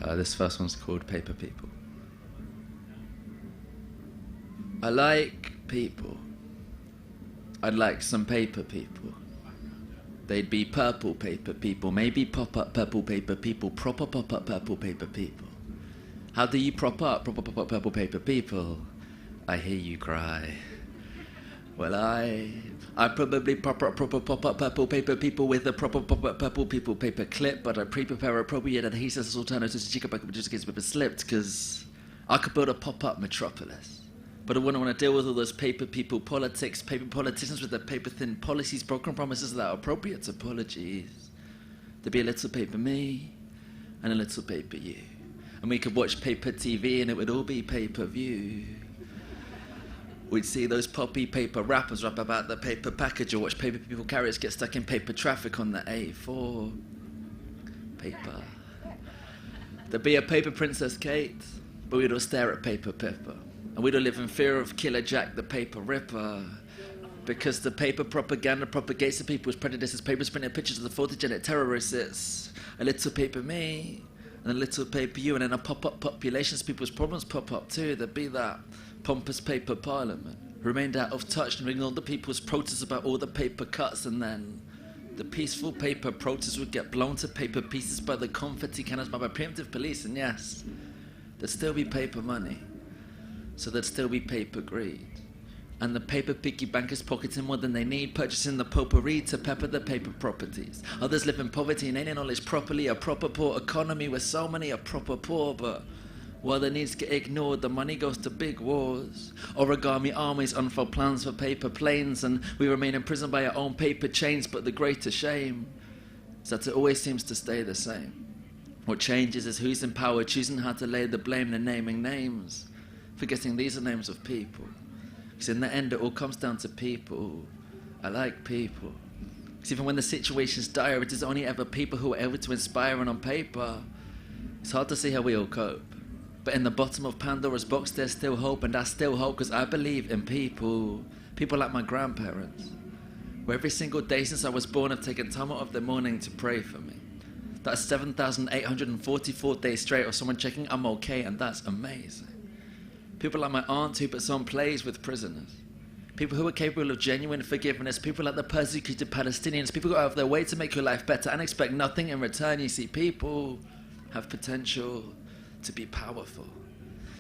This first one's called Paper People. I like people. I'd like some paper people. They'd be purple paper people, maybe pop-up purple paper people, proper pop-up purple paper people. How do you prop up proper pop-up purple paper people? I hear you cry. Well, I probably proper pop-up purple paper people with a proper pop-up purple people paper clip, but I pre-prepare appropriate adhesives as alternatives to chicken just in case paper slipped, because I could build a pop-up metropolis. But I wouldn't want to deal with all those paper people politics, paper politicians with their paper-thin policies, broken promises without appropriate apologies. There'd be a little paper me and a little paper you. And we could watch paper TV and it would all be pay-per-view. We'd see those poppy paper rappers rap about the paper package, or watch paper people carriers get stuck in paper traffic on the A4. Paper. There'd be a paper Princess Kate, but we'd all stare at paper Pippa. And we'd all live in fear of Killer Jack the Paper Ripper. Because the paper propaganda propagates the people's prejudices. Papers printing pictures of the photogenic terrorists. It's a little paper me and a little paper you. And then a pop-up populations, people's problems pop up too. There'd be that pompous paper parliament who remained out of touch and ignored the people's protests about all the paper cuts. And then the peaceful paper protests would get blown to paper pieces by the confetti cannons by preemptive police. And yes, there'd still be paper money. So there'd still be paper greed. And the paper piggy bankers pocketing more than they need, purchasing the potpourri to pepper the paper properties. Others live in poverty and ain't acknowledged properly. A proper poor economy where so many are proper poor, but while the needs get ignored, the money goes to big wars. Origami armies unfold plans for paper planes, and we remain imprisoned by our own paper chains. But the greater shame is that it always seems to stay the same. What changes is who's in power, choosing how to lay the blame and naming names. Forgetting these are names of people. Because in the end, it all comes down to people. I like people. Because even when the situation's dire, it is only ever people who are able to inspire, and on paper, it's hard to see how we all cope. But in the bottom of Pandora's box, there's still hope, and I still hope because I believe in people. People like my grandparents, who every single day since I was born have taken time out of their morning to pray for me. That's 7,844 days straight of someone checking I'm okay, and that's amazing. People like my aunt who puts on plays with prisoners. People who are capable of genuine forgiveness. People like the persecuted Palestinians. People who go out of their way to make your life better and expect nothing in return. You see, people have potential to be powerful.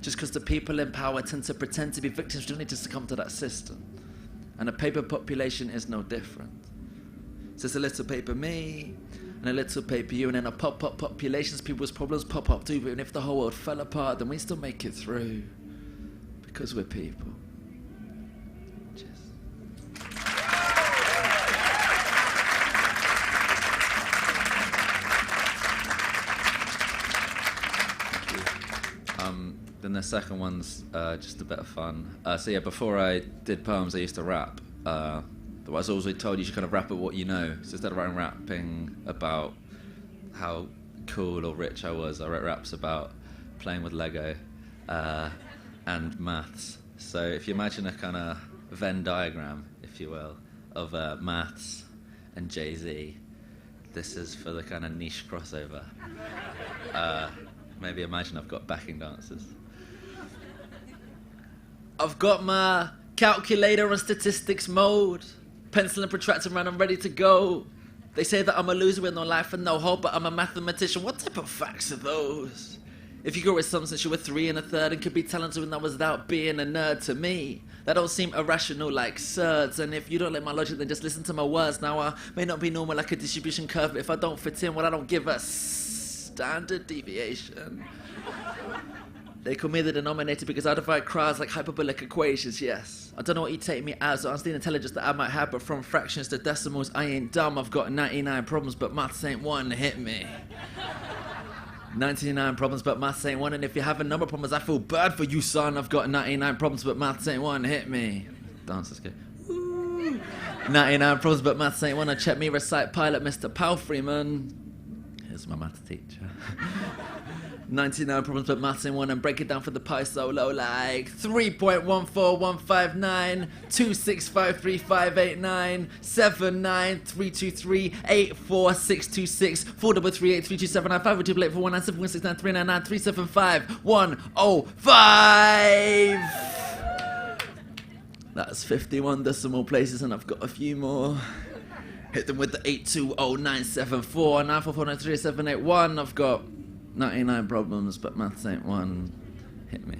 Just because the people in power tend to pretend to be victims, we don't need to succumb to that system. And a paper population is no different. So it's a little paper me and a little paper you, and then a pop-up populations, people's problems pop up too. But even if the whole world fell apart, then we still make it through. Because we're people. Cheers. Then the second one's just a bit of fun. So yeah, before I did poems, I used to rap. But I was always told you should kind of rap at what you know. So instead of rapping about how cool or rich I was, I wrote raps about playing with Lego. And maths. So if you imagine a kind of Venn diagram, if you will, of maths and Jay-Z, this is for the kind of niche crossover. Maybe imagine I've got backing dancers. I've got my calculator on statistics mode, pencil and protractor around, I'm ready to go. They say that I'm a loser with no life and no hope, but I'm a mathematician. What type of facts are those? If you grew with some since you were 3 1/3 and could be talented when that was without being a nerd, to me, that don't seem irrational like surds. And if you don't like my logic, then just listen to my words. Now I may not be normal like a distribution curve, but if I don't fit in, well, I don't give a standard deviation. They call me the denominator because I divide crowds like hyperbolic equations, yes. I don't know what you take me as, or the intelligence that I might have, but from fractions to decimals, I ain't dumb. I've got 99 problems, but maths ain't one, hit me. 99 problems, but maths ain't one, and if you have a number of problems, I feel bad for you, son. I've got 99 problems, but maths ain't one, hit me. Dancers go, ooh. 99 problems, but maths ain't one, and check me recite pilot Mr. Palfreyman. is my maths teacher. 99 problems but maths in one, and break it down for the pi solo like 3.14159 2653589 79323 84626 433 32795 4284197169399 375 105. That's 51 decimal places, and I've got a few more. Hit them with the 8209749 944938781. I've got 99 problems, but maths ain't one. Hit me.